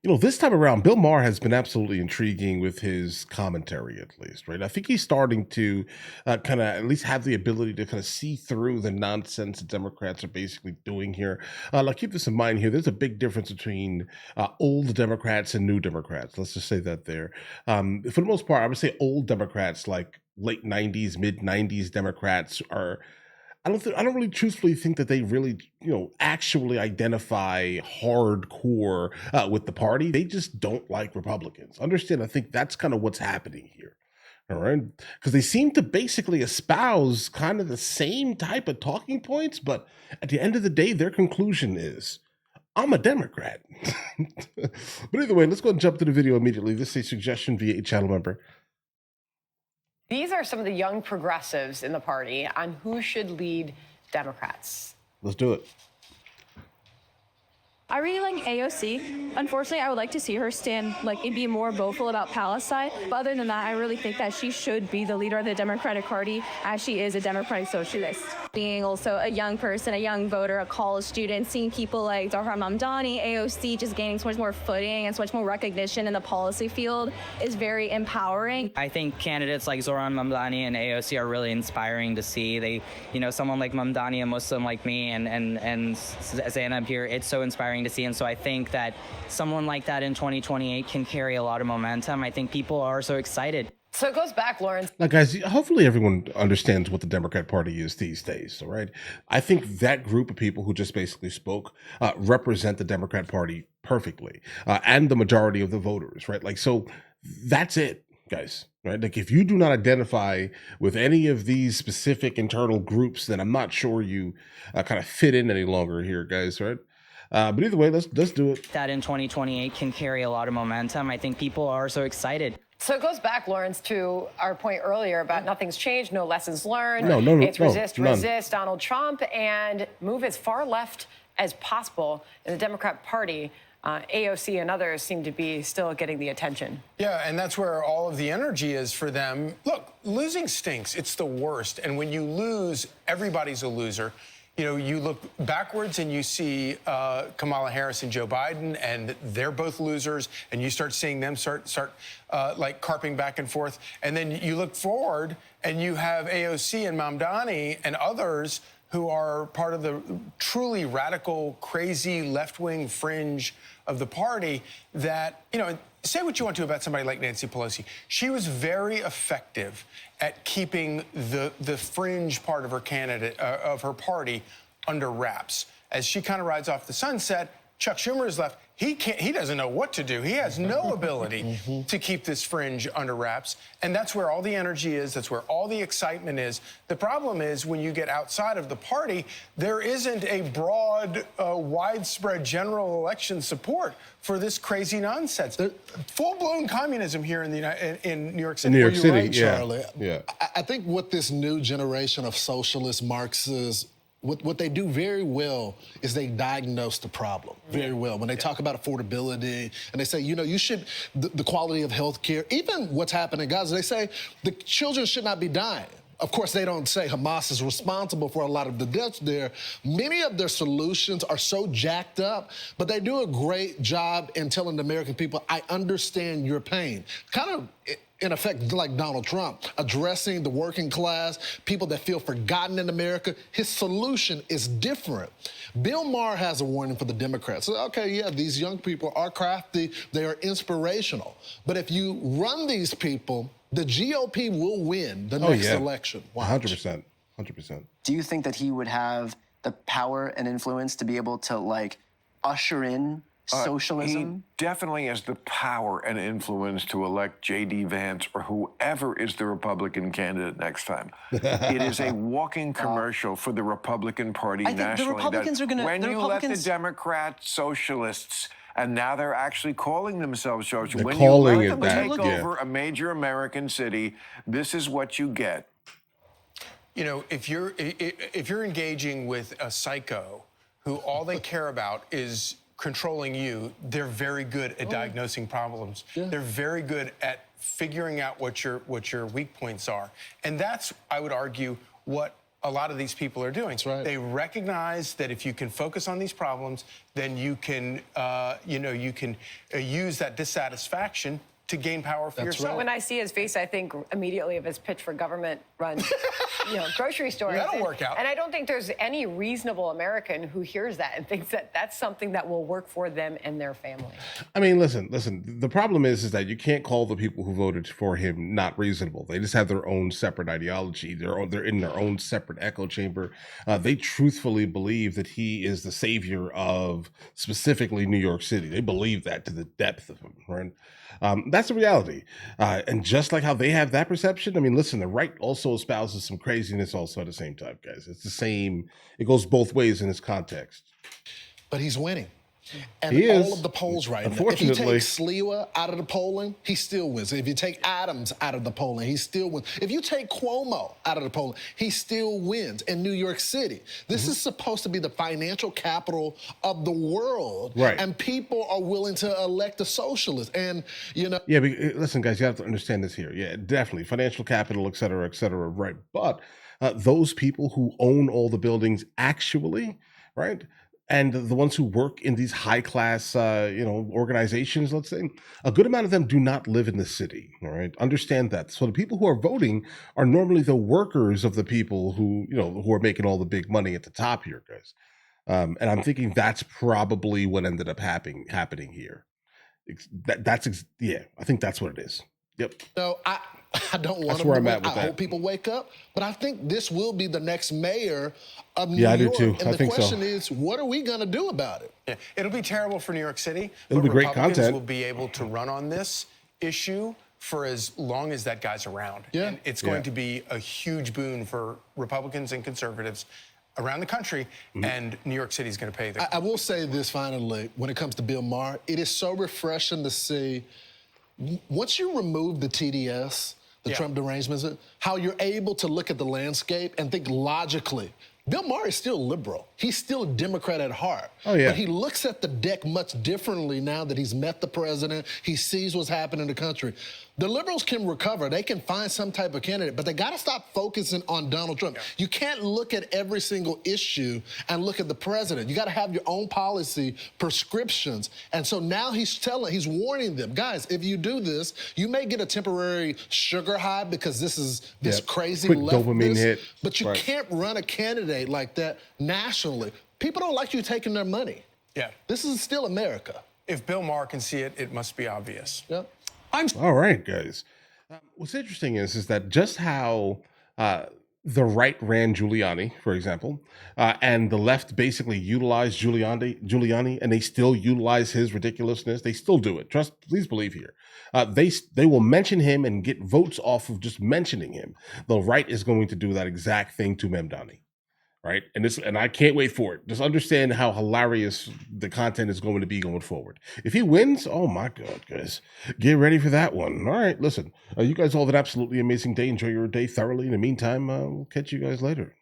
This time around, Bill Maher has been absolutely intriguing with his commentary, at least, right? I think he's starting to kind of at least have the ability to kind of see through the nonsense that Democrats are basically doing here. Like, keep this in mind here. There's a big difference between old Democrats and new Democrats. Let's just say that there. For the most part, I would say old Democrats, like late 90s, mid 90s Democrats, are I don't really truthfully think that they really, actually identify hardcore with the party. They just don't like Republicans. Understand? I think that's kind of what's happening here. All right, because they seem to basically espouse kind of the same type of talking points, but at the end of the day, their conclusion is, I'm a Democrat. But either way, let's go and jump to the video immediately. This is a suggestion via a channel member. These are some of the young progressives in the party on who should lead Democrats. Let's do it. I really like AOC. Unfortunately, I would like to see her stand and be more vocal about Palestine. But other than that, I really think that she should be the leader of the Democratic Party, as she is a Democratic socialist. Being also a young person, a young voter, a college student, seeing people like Zohran Mamdani, AOC just gaining so much more footing and so much more recognition in the policy field is very empowering. I think candidates like Zohran Mamdani and AOC are really inspiring to see. They, someone like Mamdani, a Muslim like me, and Zainab here, it's so inspiring to see. And so I think that someone like that in 2028 can carry a lot of momentum. I think people are so excited. So it goes back, Lawrence. Now, guys, hopefully everyone understands what the Democrat Party is these days, all right? I think that group of people who just basically spoke represent the Democrat Party perfectly, and the majority of the voters, right? So that's it, guys, right? If you do not identify with any of these specific internal groups, then I'm not sure you kind of fit in any longer here, guys, right? But either way, let's do it. That in 2028 can carry a lot of momentum. I think people are so excited. So it goes back, Lawrence, to our point earlier about nothing's changed, no lessons learned. No, it's resist none. Donald Trump and move as far left as possible in the Democrat Party. AOC and others seem to be still getting the attention. Yeah, and that's where all of the energy is for them. Look, losing stinks. It's the worst. And when you lose, everybody's a loser. You look backwards and you see Kamala Harris and Joe Biden, and they're both losers, and you start seeing them start carping back and forth. And then you look forward and you have AOC and Mamdani and others who are part of the truly radical, crazy left-wing fringe of the party that, say what you want to about somebody like Nancy Pelosi. She was very effective at keeping the fringe part of her party under wraps. As she kind of rides off the sunset, Chuck Schumer is left. He doesn't know what to do. He has no ability to keep this fringe under wraps. And that's where all the energy is. That's where all the excitement is. The problem is when you get outside of the party, there isn't a broad, widespread general election support for this crazy nonsense. Full-blown communism here in New York City. In New York City, right, yeah. Charlie. Yeah. I think what this new generation of socialist Marxists, what they do very well is they diagnose the problem very well. When they talk about affordability and they say, you should, the quality of health care, even what's happening in Gaza, they say the children should not be dying. Of course, they don't say Hamas is responsible for a lot of the deaths there. Many of their solutions are so jacked up, but they do a great job in telling the American people, I understand your pain. Kind of, in effect, like Donald Trump, addressing the working class, people that feel forgotten in America. His solution is different. Bill Maher has a warning for the Democrats. Okay, yeah, these young people are crafty, they are inspirational. But if you run these people, the GOP will win the next election. Watch. 100%. 100%. Do you think that he would have the power and influence to be able to, usher in socialism? He definitely has the power and influence to elect J.D. Vance or whoever is the Republican candidate next time. It is a walking commercial for the Republican Party I think nationally. the Republicans are going to... When you let the Democrats, socialists, and now they're actually calling themselves socialists. When you let them take over a major American city, this is what you get. If you're engaging with a psycho who all they care about is controlling you, they're very good at diagnosing problems. Yeah. They're very good at figuring out what your weak points are. And that's, I would argue, what a lot of these people are doing. That's right. They recognize that if you can focus on these problems, then you can, use that dissatisfaction to gain power for yourself. When I see his face, I think immediately of his pitch for government-run, grocery stores. That'll work out. And I don't think there's any reasonable American who hears that and thinks that that's something that will work for them and their family. I mean, listen. The problem is that you can't call the people who voted for him not reasonable. They just have their own separate ideology. They're in their own separate echo chamber. They truthfully believe that he is the savior of specifically New York City. They believe that to the depth of him, right? That's the reality. And just like how they have that perception, I mean, listen, the right also espouses some craziness also at the same time, guys. It's the same. It goes both ways in this context. But he's winning. And He all is. of the polls right now. If you Unfortunately. take Sliwa out of the polling, he still wins. If you take Adams out of the polling, he still wins. If you take Cuomo out of the polling, he still wins in New York City. This is supposed to be the financial capital of the world. Right. And people are willing to elect a socialist. And, Yeah, but listen, guys, you have to understand this here. Yeah, definitely. Financial capital, et cetera, right. But those people who own all the buildings actually, right? And the ones who work in these high class, organizations, let's say, a good amount of them do not live in the city. All right, understand that. So the people who are voting are normally the workers of the people who are making all the big money at the top here, guys. And I'm thinking that's probably what ended up happening here. I think that's what it is. Yep. I don't want That's to. where I'm at with I that. hope people wake up, but I think this will be the next mayor of New Yeah, I do York. too. And I the think so. question is, what are we going to do about it? Yeah. It'll be terrible for New York City. It'll but be great Republicans content. will be able to run on this issue for as long as that guy's around. Yeah. And it's going to be a huge boon for Republicans and conservatives around the country, and New York City is going to pay the. I will say this finally, when it comes to Bill Maher, it is so refreshing to see, once you remove the TDS, the Trump derangements, how you're able to look at the landscape and think logically. Bill Maher is still liberal. He's still a Democrat at heart. Oh, yeah. But he looks at the deck much differently now that he's met the president. He sees what's happening in the country. The liberals can recover. They can find some type of candidate, but they got to stop focusing on Donald Trump. Yeah. You can't look at every single issue and look at the president. You got to have your own policy prescriptions. And so now he's warning them, guys, if you do this, you may get a temporary sugar high because this is this crazy quick leftist, dopamine hit. but you can't run a candidate like that nationally. People don't like you taking their money. Yeah. This is still America. If Bill Maher can see it, it must be obvious. Yep. All right, guys. What's interesting is that just how the right ran Giuliani, for example, and the left basically utilized Giuliani, and they still utilize his ridiculousness. They still do it. Please believe here. They will mention him and get votes off of just mentioning him. The right is going to do that exact thing to Mamdani. Right. And I can't wait for it. Just understand how hilarious the content is going to be going forward. If he wins, oh my God, guys, get ready for that one. All right. Listen, you guys all have an absolutely amazing day. Enjoy your day thoroughly. In the meantime, we'll catch you guys later.